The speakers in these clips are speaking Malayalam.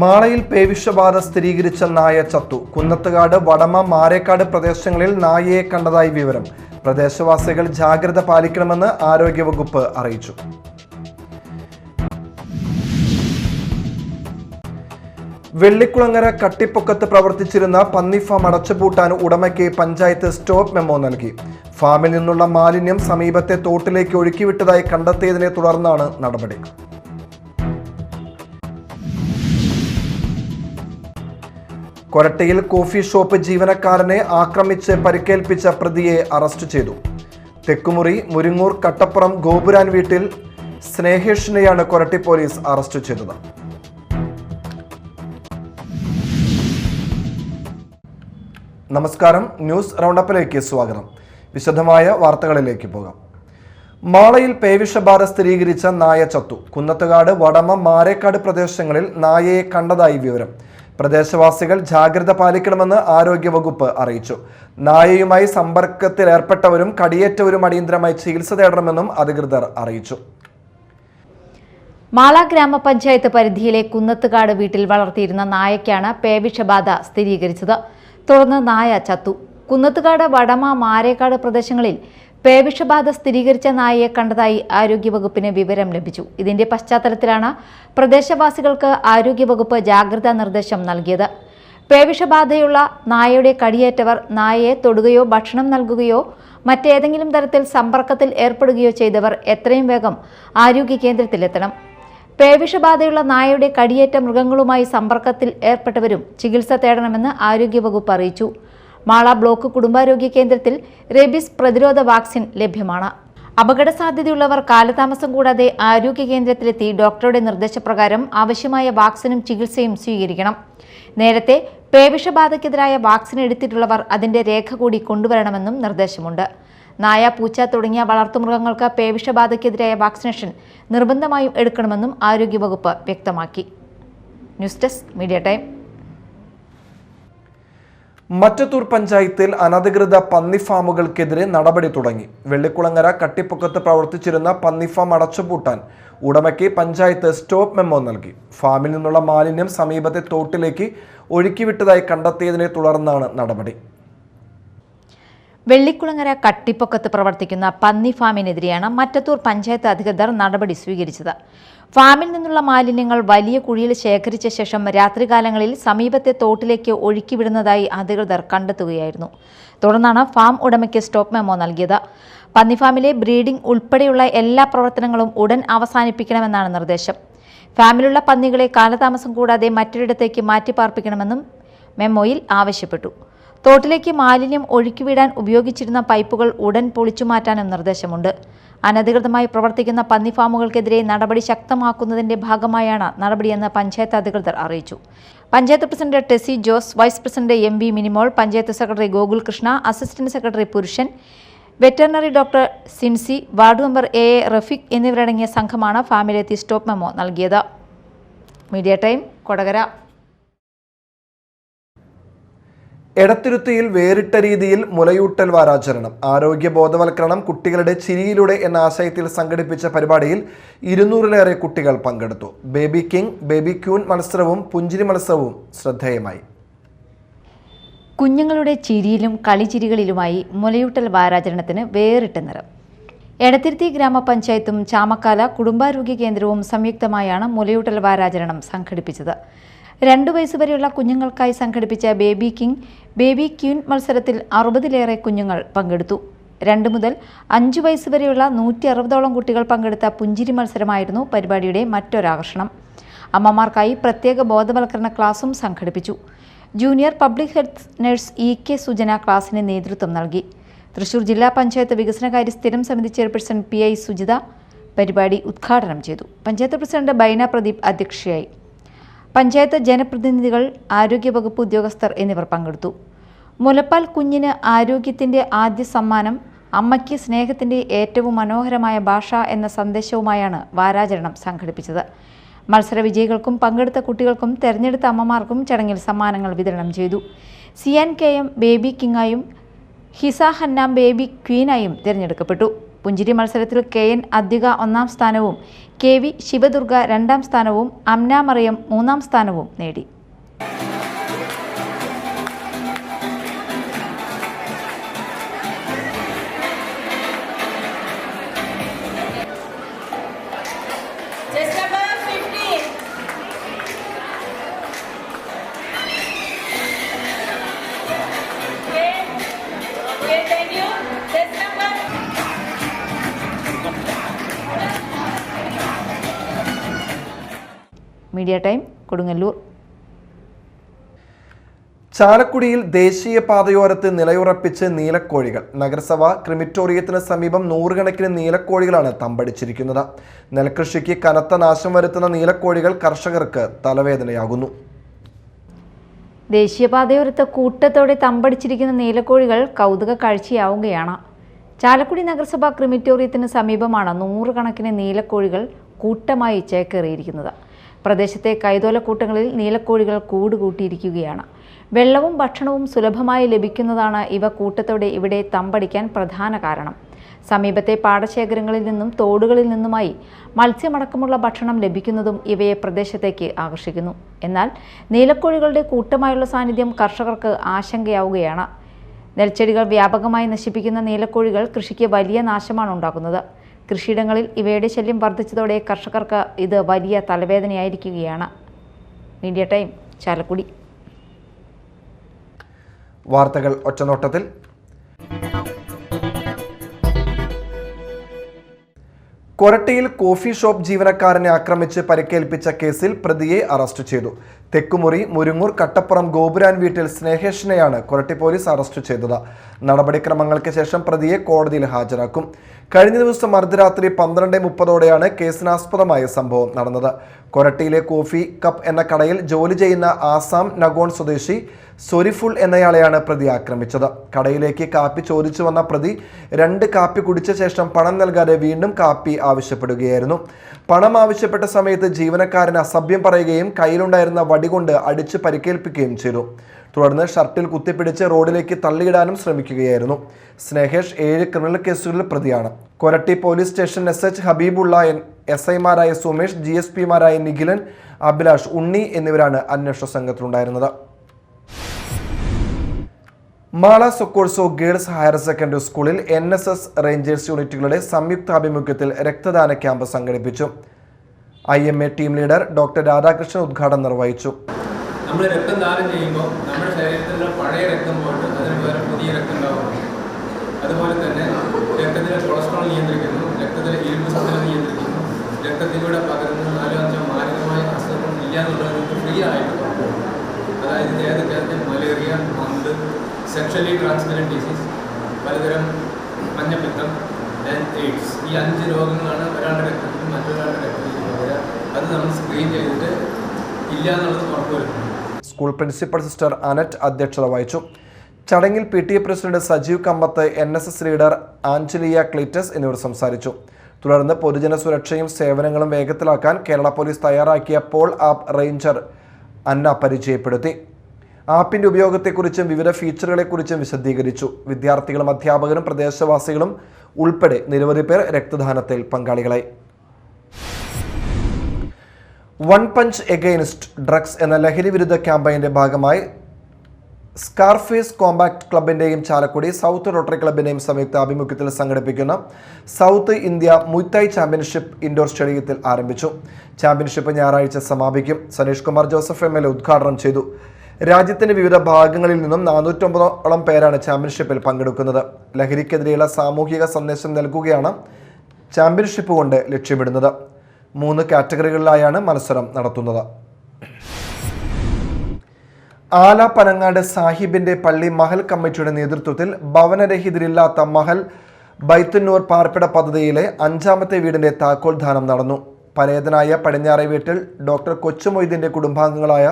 മാളയിൽ പേവിഷബാധ സ്ഥിരീകരിച്ച നായ ചത്തു. കുന്നത്തുകാട്, വടമ, മാരേക്കാട് പ്രദേശങ്ങളിൽ നായയെ കണ്ടതായി വിവരം. പ്രദേശവാസികൾ ജാഗ്രത പാലിക്കണമെന്ന് ആരോഗ്യവകുപ്പ് അറിയിച്ചു. വെള്ളിക്കുളങ്ങര കട്ടിപ്പൊക്കത്ത് പ്രവർത്തിച്ചിരുന്ന പന്നി ഫാം അടച്ചുപൂട്ടാൻ ഉടമയ്ക്ക് പഞ്ചായത്ത് സ്റ്റോപ്പ് മെമ്മോ നൽകി. ഫാമിൽ നിന്നുള്ള മാലിന്യം സമീപത്തെ തോട്ടിലേക്ക് ഒഴുക്കിവിട്ടതായി കണ്ടെത്തിയതിനെ തുടർന്നാണ് നടപടി. കൊരട്ടിയിൽ കോഫി ഷോപ്പ് ജീവനക്കാരനെ ആക്രമിച്ച് പരിക്കേൽപ്പിച്ച പ്രതിയെ അറസ്റ്റ് ചെയ്തു. തെക്കുമുറി മുരിങ്ങൂർ കട്ടപ്പുറം ഗോപുരാൻ വീട്ടിൽ സ്നേഹേഷിനെയാണ് കൊരട്ടി പോലീസ് അറസ്റ്റ് ചെയ്തത്. നമസ്കാരം, ന്യൂസ് റൗണ്ടപ്പിലേക്ക് സ്വാഗതം. വിശദമായ വാർത്തകളിലേക്ക് പോകാം. മാളയിൽ പേവിഷബാധ സ്ഥിരീകരിച്ച നായ ചത്തു. കുന്നത്തുകാട്, വടമ, മാരേക്കാട് പ്രദേശങ്ങളിൽ നായയെ കണ്ടതായി വിവരം. പ്രദേശവാസികൾ ജാഗ്രത പാലിക്കണമെന്ന് ആരോഗ്യവകുപ്പ് അറിയിച്ചു. നായയുമായി സമ്പർക്കത്തിലേർപ്പെട്ടവരും കടിയേറ്റവരും അടിയന്തരമായി ചികിത്സ തേടണമെന്നും അധികൃതർ അറിയിച്ചു. മാള ഗ്രാമപഞ്ചായത്ത് പരിധിയിലെ കുന്നത്തുകാട് വീട്ടിൽ വളർത്തിയിരുന്ന നായയ്ക്കാണ് പേവിഷബാധ സ്ഥിരീകരിച്ചത്. തുടർന്ന് നായ ചത്തു. കുന്നത്തുകാട്, വടമ, മാരേക്കാട് പ്രദേശങ്ങളിൽ പേവിഷബാധ സ്ഥിരീകരിച്ച നായയെ കണ്ടതായി ആരോഗ്യവകുപ്പിന് വിവരം ലഭിച്ചു. ഇതിന്റെ പശ്ചാത്തലത്തിലാണ് പ്രദേശവാസികൾക്ക് ആരോഗ്യവകുപ്പ് ജാഗ്രതാ നിർദ്ദേശം നൽകിയത്. പേവിഷബാധയുള്ള നായയുടെ കടിയേറ്റവർ നായയെ തൊടുകയോ ഭക്ഷണം നൽകുകയോ മറ്റേതെങ്കിലും തരത്തിൽ സമ്പർക്കത്തിൽ ഏർപ്പെടുകയോ ചെയ്തവർ എത്രയും വേഗം ആരോഗ്യ കേന്ദ്രത്തിലെത്തണം. പേവിഷബാധയുള്ള നായയുടെ കടിയേറ്റ മൃഗങ്ങളുമായി സമ്പർക്കത്തിൽ ഏർപ്പെട്ടവരും ചികിത്സ തേടണമെന്ന് ആരോഗ്യവകുപ്പ് അറിയിച്ചു. മാള ബ്ലോക്ക് കുടുംബാരോഗ്യ കേന്ദ്രത്തിൽ റേബീസ് പ്രതിരോധ വാക്സിൻ ലഭ്യമാണ്. അപകട സാധ്യതയുള്ളവർ കാലതാമസം കൂടാതെ ആരോഗ്യ കേന്ദ്രത്തിലെത്തി ഡോക്ടറുടെ നിർദ്ദേശപ്രകാരം ആവശ്യമായ വാക്സിനും ചികിത്സയും സ്വീകരിക്കണം. നേരത്തെ പേവിഷബാധയ്ക്കെതിരായ വാക്സിൻ എടുത്തിട്ടുള്ളവർ അതിന്റെ രേഖ കൂടി കൊണ്ടുവരണമെന്നും നിർദ്ദേശമുണ്ട്. നായ, പൂച്ച തുടങ്ങിയ വളർത്തുമൃഗങ്ങൾക്ക് പേവിഷബാധയ്ക്കെതിരായ വാക്സിനേഷൻ നിർബന്ധമായും എടുക്കണമെന്നും ആരോഗ്യവകുപ്പ് വ്യക്തമാക്കി. News desk media time. Mattathur പഞ്ചായത്തിൽ അനധികൃത പന്നി ഫാമുകൾക്കെതിരെ നടപടി തുടങ്ങി. വെള്ളിക്കുളങ്ങര കട്ടിപ്പൊക്കത്ത് പ്രവർത്തിച്ചിരുന്ന പന്നി ഫാം അടച്ചുപൂട്ടാൻ ഉടമയ്ക്ക് പഞ്ചായത്ത് സ്റ്റോപ്പ് മെമ്മോ നൽകി. ഫാമിൽ നിന്നുള്ള മാലിന്യം സമീപത്തെ തോട്ടിലേക്ക് ഒഴുക്കിവിട്ടതായി കണ്ടെത്തിയതിനെ തുടർന്നാണ് നടപടി. വെള്ളിക്കുളങ്ങര കട്ടിപ്പൊക്കത്ത് പ്രവർത്തിക്കുന്ന പന്നി ഫാമിനെതിരെയാണ് മറ്റത്തൂർ പഞ്ചായത്ത് അധികൃതർ നടപടി സ്വീകരിച്ചത്. ഫാമിൽ നിന്നുള്ള മാലിന്യങ്ങൾ വലിയ കുഴിയിൽ ശേഖരിച്ച ശേഷം രാത്രികാലങ്ങളിൽ സമീപത്തെ തോട്ടിലേക്ക് ഒഴുക്കിവിടുന്നതായി അധികൃതർ കണ്ടെത്തുകയായിരുന്നു. തുടർന്നാണ് ഫാം ഉടമയ്ക്ക് സ്റ്റോപ്പ് മെമ്മോ നൽകിയത്. പന്നിഫാമിലെ ബ്രീഡിംഗ് ഉൾപ്പെടെയുള്ള എല്ലാ പ്രവർത്തനങ്ങളും ഉടൻ അവസാനിപ്പിക്കണമെന്നാണ് നിർദ്ദേശം. ഫാമിലുള്ള പന്നികളെ കാലതാമസം കൂടാതെ മറ്റൊരിടത്തേക്ക് മാറ്റിപ്പാർപ്പിക്കണമെന്നും മെമ്മോയിൽ ആവശ്യപ്പെട്ടു. തോട്ടിലേക്ക് മാലിന്യം ഒഴുക്കിവിടാൻ ഉപയോഗിച്ചിരുന്ന പൈപ്പുകൾ ഉടൻ പൊളിച്ചുമാറ്റാനും നിർദ്ദേശമുണ്ട്. അനധികൃതമായി പ്രവർത്തിക്കുന്ന പന്നി ഫാമുകൾക്കെതിരെ നടപടി ശക്തമാക്കുന്നതിന്റെ ഭാഗമായാണ് നടപടിയെന്ന് പഞ്ചായത്ത് അധികൃതർ അറിയിച്ചു. Panchayat president Tessy Jose, vice president M V Minimol, panchayat secretary Gokul Krishna, assistant secretary Purushan, veterinary doctor Sincy, ward member A Rafeeq എന്നിവരടങ്ങിയ സംഘമാണ് ഫാമിലെത്തി സ്റ്റോപ്പ് മെമ്മോ നൽകിയത്. Media time, Kodakara. എടത്തിരുത്തിയിൽ വേറിട്ട രീതിയിൽ മുലയൂട്ടൽ വാരാചരണം, ആരോഗ്യ ബോധവൽക്കരണം കുട്ടികളുടെ ചിരിയിലൂടെ എന്ന ആശയത്തിൽ സംഘടിപ്പിച്ച പരിപാടിയിൽ 200-ലേറെ കുട്ടികൾ പങ്കെടുത്തു. ബേബി കിങ്, ബേബി ക്യൂൻ മത്സരവും പുഞ്ചിരി മത്സരവും ശ്രദ്ധേയമായി. കുഞ്ഞുങ്ങളുടെ ചിരിയിലും കളിച്ചിരികളിലുമായി മുലയൂട്ടൽ വാരാചരണത്തിന് വേറിട്ട നിറം. എടത്തിരുത്തി ഗ്രാമപഞ്ചായത്തും ചാമക്കാല കുടുംബാരോഗ്യ കേന്ദ്രവും സംയുക്തമായാണ് മുലയൂട്ടൽ വാരാചരണം സംഘടിപ്പിച്ചത്. 2 വയസ്സുവരെയുള്ള കുഞ്ഞുങ്ങൾക്കായി സംഘടിപ്പിച്ച ബേബി കിങ്, ബേബി ക്യൂൻ മത്സരത്തിൽ 60-ലേറെ കുഞ്ഞുങ്ങൾ പങ്കെടുത്തു. 2 മുതൽ 5 വയസ്സുവരെയുള്ള 160ഓളം കുട്ടികൾ പങ്കെടുത്ത പുഞ്ചിരി മത്സരമായിരുന്നു പരിപാടിയുടെ മറ്റൊരാകർഷണം. അമ്മമാർക്കായി പ്രത്യേക ബോധവൽക്കരണ ക്ലാസും സംഘടിപ്പിച്ചു. Junior public health nurse EK Sujana ക്ലാസിന് നേതൃത്വം നൽകി. തൃശൂർ ജില്ലാ പഞ്ചായത്ത് വികസനകാര്യ സ്ഥിരം സമിതി ചെയർപേഴ്സൺ PI സുജിത പരിപാടി ഉദ്ഘാടനം ചെയ്തു. പഞ്ചായത്ത് പ്രസിഡന്റ് ബൈന പ്രദീപ് അധ്യക്ഷയായി. പഞ്ചായത്ത് ജനപ്രതിനിധികൾ, ആരോഗ്യവകുപ്പ് ഉദ്യോഗസ്ഥർ എന്നിവർ പങ്കെടുത്തു. മുലപ്പാൽ കുഞ്ഞിന് ആരോഗ്യത്തിന്റെ ആദ്യ സമ്മാനം, അമ്മയ്ക്ക് സ്നേഹത്തിന്റെ ഏറ്റവും മനോഹരമായ ഭാഷ എന്ന സന്ദേശവുമായാണ് വാരാചരണം സംഘടിപ്പിച്ചത്. മത്സര വിജയികൾക്കും പങ്കെടുത്ത കുട്ടികൾക്കും തെരഞ്ഞെടുത്ത അമ്മമാർക്കും ചടങ്ങിൽ സമ്മാനങ്ങൾ വിതരണം ചെയ്തു. CNKM ബേബി കിങ്ങായും ഹിസ ഹന്നാം ബേബി ക്വീനായും തിരഞ്ഞെടുക്കപ്പെട്ടു. പുഞ്ചിരി മത്സരത്തിൽ KN അദ്വിക 1-ാം സ്ഥാനവും KV ശിവദുർഗ 2-ാം സ്ഥാനവും അംന മറിയം 3-ാം സ്ഥാനവും നേടി. Media time Kodungallur. ചാലക്കുടിയിൽ ദേശീയ പാതയോരത്ത് നിലയുറപ്പിച്ച് നീലക്കോഴികൾ. നഗരസഭ ക്രിമിറ്റോറിയത്തിന് സമീപം നൂറുകണക്കിന് നീലക്കോഴികളാണ് തമ്പടിച്ചിരിക്കുന്നത്. നെൽകൃഷിക്ക് കനത്ത നാശം വരുത്തുന്ന നീലക്കോഴികൾ കർഷകർക്ക് തലവേദനയാകുന്നു. ദേശീയപാതയോരത്ത് കൂട്ടത്തോടെ തമ്പടിച്ചിരിക്കുന്ന നീലക്കോഴികൾ കൗതുക കാഴ്ചയാവുകയാണ്. ചാലക്കുടി നഗരസഭ ക്രിമിറ്റോറിയത്തിന് സമീപമാണ് നൂറുകണക്കിന് നീലക്കോഴികൾ കൂട്ടമായി ചേക്കേറിയിരിക്കുന്നത്. പ്രദേശത്തെ കൈതോലക്കൂട്ടങ്ങളിൽ നീലക്കോഴികൾ കൂടുകൂട്ടിയിരിക്കുകയാണ്. വെള്ളവും ഭക്ഷണവും സുലഭമായി ലഭിക്കുന്നതാണ് ഇവ കൂട്ടത്തോടെ ഇവിടെ തമ്പടിക്കാൻ പ്രധാന കാരണം. സമീപത്തെ പാടശേഖരങ്ങളിൽ നിന്നും തോടുകളിൽ നിന്നുമായി മത്സ്യമടക്കമുള്ള ഭക്ഷണം ലഭിക്കുന്നതും ഇവയെ പ്രദേശത്തേക്ക് ആകർഷിക്കുന്നു. എന്നാൽ നീലക്കോഴികളുടെ കൂട്ടമായുള്ള സാന്നിധ്യം കർഷകർക്ക് ആശങ്കയാവുകയാണ്. നെൽച്ചെടികൾ വ്യാപകമായി നശിപ്പിക്കുന്ന നീലക്കോഴികൾ കൃഷിക്ക് വലിയ നാശമാണ് ഉണ്ടാക്കുന്നത്. കൃഷിയിടങ്ങളിൽ ഇവയുടെ ശല്യം വർദ്ധിച്ചതോടെ കർഷകർക്ക് ഇത് വലിയ തലവേദനയായിരിക്കുകയാണ്. Media time Chalakudy. വാർത്തകൾ ഒറ്റനോട്ടത്തിൽ. കൊരട്ടിയിൽ കോഫി ഷോപ്പ് ജീവനക്കാരനെ ആക്രമിച്ച് പരിക്കേൽപ്പിച്ച കേസിൽ പ്രതിയെ അറസ്റ്റ് ചെയ്തു. തെക്കുമുറി മുരുങ്ങൂർ കട്ടപ്പുറം ഗോപുരാൻ വീട്ടിൽ സ്നേഹേഷിനെയാണ് കൊരട്ടി പോലീസ് അറസ്റ്റ് ചെയ്തത്. നടപടിക്രമങ്ങൾക്ക് ശേഷം പ്രതിയെ കോടതിയിൽ ഹാജരാക്കും. കഴിഞ്ഞ ദിവസം അർദ്ധരാത്രി 12:30ഓടെയാണ് കേസിനാസ്പദമായ സംഭവം നടന്നത്. കൊരട്ടിയിലെ കോഫി കപ്പ് എന്ന കടയിൽ ജോലി ചെയ്യുന്ന ആസാം നഗോൺ സ്വദേശി സൊരിഫുൾ എന്നയാളെയാണ് പ്രതി ആക്രമിച്ചത്. കടയിലേക്ക് കാപ്പി ചോദിച്ചു വന്ന പ്രതി 2 കാപ്പി കുടിച്ച ശേഷം പണം നൽകാതെ വീണ്ടും കാപ്പി ആവശ്യപ്പെടുകയായിരുന്നു. പണം ആവശ്യപ്പെട്ട സമയത്ത് ജീവനക്കാരന് അസഭ്യം പറയുകയും കയ്യിലുണ്ടായിരുന്ന വടികൊണ്ട് അടിച്ച് പരിക്കേൽപ്പിക്കുകയും ചെയ്തു. തുടർന്ന് ഷർട്ടിൽ കുത്തിപ്പിടിച്ച് റോഡിലേക്ക് തള്ളിയിടാനും ശ്രമിക്കുകയായിരുന്നു. സ്നേഹേഷ് 7 ക്രിമിനൽ കേസുകളിൽ പ്രതിയാണ്. കൊരട്ടി പോലീസ് സ്റ്റേഷൻ SH ഹബീബുള്ള, SI-മാരായ സുമേഷ്, GSP-മാരായ നിഖിലൻ, അഭിലാഷ്, ഉണ്ണി എന്നിവരാണ് അന്വേഷണ സംഘത്തിലുണ്ടായിരുന്നത്. മാള സൊക്കോഴ്സോ ഗേൾസ് ഹയർ സെക്കൻഡറി സ്കൂളിൽ NSS റേഞ്ചേഴ്സ് യൂണിറ്റുകളുടെ സംയുക്താഭിമുഖ്യത്തിൽ രക്തദാന ക്യാമ്പ് സംഘടിപ്പിച്ചു. IMA team leader doctor Radhakrishnan ഉദ്ഘാടനം നിർവഹിച്ചു. നമ്മൾ രക്തം ദാനം ചെയ്യുമ്പോൾ നമ്മുടെ ശരീരത്തിലുള്ള പഴയ രക്തം പോയിട്ട് അതിന് വേറെ പുതിയ രക്തം ഉണ്ടാവുന്നു. അതുപോലെ തന്നെ രക്തത്തിലെ കൊളസ്ട്രോൾ നിയന്ത്രിക്കുന്നു, രക്തത്തിലെ ഇരുമ്പ് സമ്മേളനം നിയന്ത്രിക്കുന്നു, രക്തത്തിലൂടെ പകരുന്ന 4-5 മാരകമായ അസുഖങ്ങൾ ഇല്ല എന്നുള്ളത് ഫ്രീ ആയിട്ട് പറഞ്ഞു. അതായത് ഏതൊക്കെ malaria, month, sexually transmitted disease, പലതരം മഞ്ഞപ്പിത്തം ആൻഡ് എയ്ഡ്സ്. ഈ 5 രോഗങ്ങളാണ് ഒരാളുടെ രക്തത്തിലും മറ്റൊരാളുടെ രക്തത്തിലും വരിക. അത് നമ്മൾ സ്ക്രീൻ ചെയ്തിട്ട് ഇല്ല എന്നുള്ളത് ഉറപ്പുവരുത്തുന്നു. സ്കൂൾ പ്രിൻസിപ്പൽ സിസ്റ്റർ അനറ്റ് അധ്യക്ഷത വഹിച്ചു. ചടങ്ങിൽ PTA president Sajeev Kambath, NSS leader Anjaliya Cleetus എന്നിവർ സംസാരിച്ചു. തുടർന്ന് പൊതുജന സുരക്ഷയും സേവനങ്ങളും വേഗത്തിലാക്കാൻ കേരള പോലീസ് തയ്യാറാക്കിയ പോൾ ആപ്പ് റേഞ്ചർ അന്ന പരിചയപ്പെടുത്തി. ആപ്പിന്റെ ഉപയോഗത്തെക്കുറിച്ചും വിവിധ ഫീച്ചറുകളെക്കുറിച്ചും വിശദീകരിച്ചു. വിദ്യാർത്ഥികളും അധ്യാപകരും പ്രദേശവാസികളും ഉൾപ്പെടെ നിരവധി പേർ രക്തദാനത്തിൽ പങ്കാളികളായി. വൺ പഞ്ച് എഗെയിൻസ്റ്റ് ഡ്രഗ്സ് എന്ന ലഹരി വിരുദ്ധ ക്യാമ്പയിന്റെ ഭാഗമായി Scarface compact ക്ലബിന്റെയും Chalakudy south rotary ക്ലബിന്റെയും സംയുക്ത ആഭിമുഖ്യത്തിൽ സംഘടിപ്പിക്കുന്ന സൗത്ത് ഇന്ത്യ മുയ്തായ് ചാമ്പ്യൻഷിപ്പ് ഇൻഡോർ സ്റ്റേഡിയത്തിൽ ആരംഭിച്ചു. ചാമ്പ്യൻഷിപ്പ് ഞായറാഴ്ച സമാപിക്കും. സനീഷ് കുമാർ ജോസഫ് MLA ഉദ്ഘാടനം ചെയ്തു. രാജ്യത്തിന്റെ വിവിധ ഭാഗങ്ങളിൽ നിന്നും 450ഓളം പേരാണ് ചാമ്പ്യൻഷിപ്പിൽ പങ്കെടുക്കുന്നത്. ലഹരിക്കെതിരെയുള്ള സാമൂഹിക സന്ദേശം നൽകുകയാണ് ചാമ്പ്യൻഷിപ്പ് കൊണ്ട് ലക്ഷ്യമിടുന്നത്. 3 കാറ്റഗറികളിലായാണ് മത്സരം നടത്തുന്നത്. ആല പനങ്ങാട് സാഹിബിന്റെ പള്ളി മഹൽ കമ്മിറ്റിയുടെ നേതൃത്വത്തിൽ ഭവനരഹിതരില്ലാത്ത മഹൽ ബൈത്തുന്നൂർ പാർപ്പിട പദ്ധതിയിലെ 5ാമത്തെ വീടിന്റെ താക്കോൽ ദാനം നടന്നു. പരേതനായ പടിഞ്ഞാറെ വീട്ടിൽ ഡോക്ടർ കൊച്ചുമൊയ്തീന്റെ കുടുംബാംഗങ്ങളായ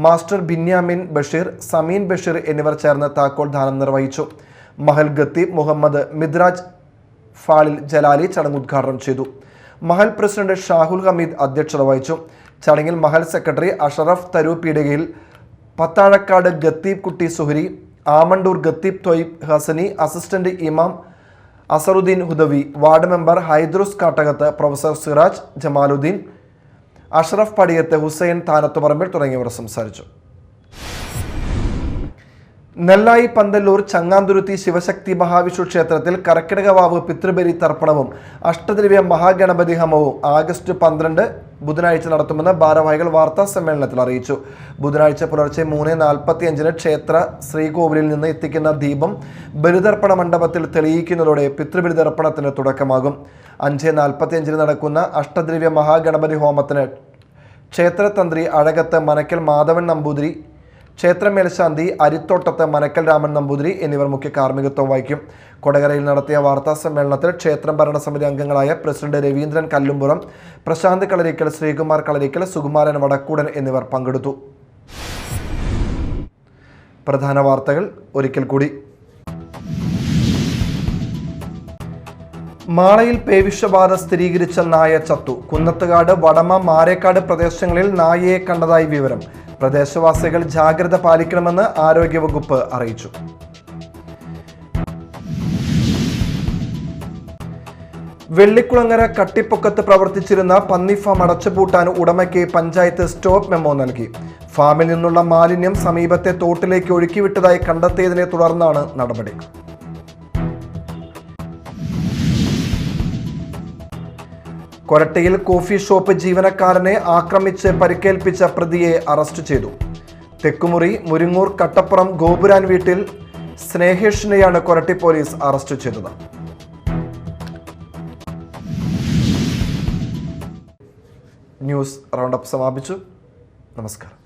മാസ്റ്റർ ബിന്യാമിൻ ബഷീർ, സമീൻ ബഷീർ എന്നിവർ ചേർന്ന് താക്കോൽ ദാനം നിർവഹിച്ചു. മഹൽ ഖത്തീബ് മുഹമ്മദ് മിദ്രാജ് ഫാളിൽ ജലാലി ചടങ്ങ് ഉദ്ഘാടനം ചെയ്തു. മഹൽ പ്രസിഡന്റ് ഷാഹുൽ ഹമീദ് അധ്യക്ഷത വഹിച്ചു. ചടങ്ങിൽ മഹൽ സെക്രട്ടറി അഷറഫ് തരൂപീടികയിൽ, പത്താഴക്കാട് ഖത്തീബ് കുട്ടി സുഹരി, ആമണ്ടൂർ ഖത്തീബ് ത്വയ്ബ് ഹസനി, അസിസ്റ്റന്റ് ഇമാം Asaruddin Hudawi, ward member Haidrus Kattakath, professor Siraj Jamaluddin, Ashraf Padiyath, Hussain Thanathuparambil തുടങ്ങിയവർ സംസാരിച്ചു. നെല്ലായി പന്തല്ലൂർ ചങ്ങാന്തുരുത്തി ശിവശക്തി മഹാവിഷ്ണു ക്ഷേത്രത്തിൽ കർക്കിടകവാവ് പിതൃബലി തർപ്പണവും അഷ്ടദ്രവ്യ മഹാഗണപതി ഹോമവും ആഗസ്റ്റ് 12 ബുധനാഴ്ച നടത്തുമെന്ന് ഭാരവാഹികൾ വാർത്താ സമ്മേളനത്തിൽ അറിയിച്ചു. ബുധനാഴ്ച പുലർച്ചെ 3:45 ക്ഷേത്ര ശ്രീകോവിലിൽ നിന്ന് എത്തിക്കുന്ന ദീപം ബലിതർപ്പണ മണ്ഡപത്തിൽ തെളിയിക്കുന്നതോടെ പിതൃബലിതർപ്പണത്തിന് തുടക്കമാകും. 5:45 നടക്കുന്ന അഷ്ടദ്രവ്യ മഹാഗണപതി ഹോമത്തിന് ക്ഷേത്രതന്ത്രി അഴകത്ത് മനക്കൽ മാധവൻ നമ്പൂതിരി, ക്ഷേത്രമേൽശാന്തി അരിത്തോട്ടത്ത് മനക്കൽ രാമൻ നമ്പൂതിരി എന്നിവർ മുഖ്യ കാർമ്മികത്വം വഹിക്കും. കൊടകരയിൽ നടത്തിയ വാർത്താ സമ്മേളനത്തിൽ ക്ഷേത്രം ഭരണസമിതി അംഗങ്ങളായ പ്രസിഡന്റ് രവീന്ദ്രൻ കല്ലുംപുറം, പ്രശാന്ത് കളരിക്കൽ, ശ്രീകുമാർ കളരിക്കൽ, സുകുമാരൻ വടക്കൂടൻ എന്നിവർ പങ്കെടുത്തു. പ്രധാന വാർത്തകൾ ഒരിക്കൽ കൂടി. മാളയിൽ പേവിഷബാധ സ്ഥിരീകരിച്ച നായ ചത്തു. കുന്നത്തുകാട്, വടമ, മാരേക്കാട് പ്രദേശങ്ങളിൽ നായയെ കണ്ടതായി വിവരം. പ്രദേശവാസികൾ ജാഗ്രത പാലിക്കണമെന്ന് ആരോഗ്യവകുപ്പ് അറിയിച്ചു. വെള്ളിക്കുളങ്ങര കട്ടിപ്പൊക്കത്ത് പ്രവർത്തിച്ചിരുന്ന പന്നി ഫാം അടച്ചുപൂട്ടാൻ ഉടമയ്ക്ക് പഞ്ചായത്ത് സ്റ്റോപ്പ് മെമ്മോ നൽകി. ഫാമിൽ നിന്നുള്ള മാലിന്യം സമീപത്തെ തോട്ടിലേക്ക് ഒഴുക്കിവിട്ടതായി കണ്ടെത്തിയതിനെ തുടർന്നാണ് നടപടി. കൊരട്ടിയിൽ കോഫി ഷോപ്പ് ജീവനക്കാരനെ ആക്രമിച്ച് പരിക്കേൽപ്പിച്ച പ്രതിയെ അറസ്റ്റ് ചെയ്തു. തെക്കുമുറി മുരിങ്ങൂർ കട്ടപ്പുറം ഗോപുരാൻ വീട്ടിൽ സ്നേഹേഷിനെയാണ് കൊരട്ടി പോലീസ് അറസ്റ്റ് ചെയ്തത്. ന്യൂസ് റൗണ്ടപ്പ് സമാപിച്ചു. നമസ്കാരം.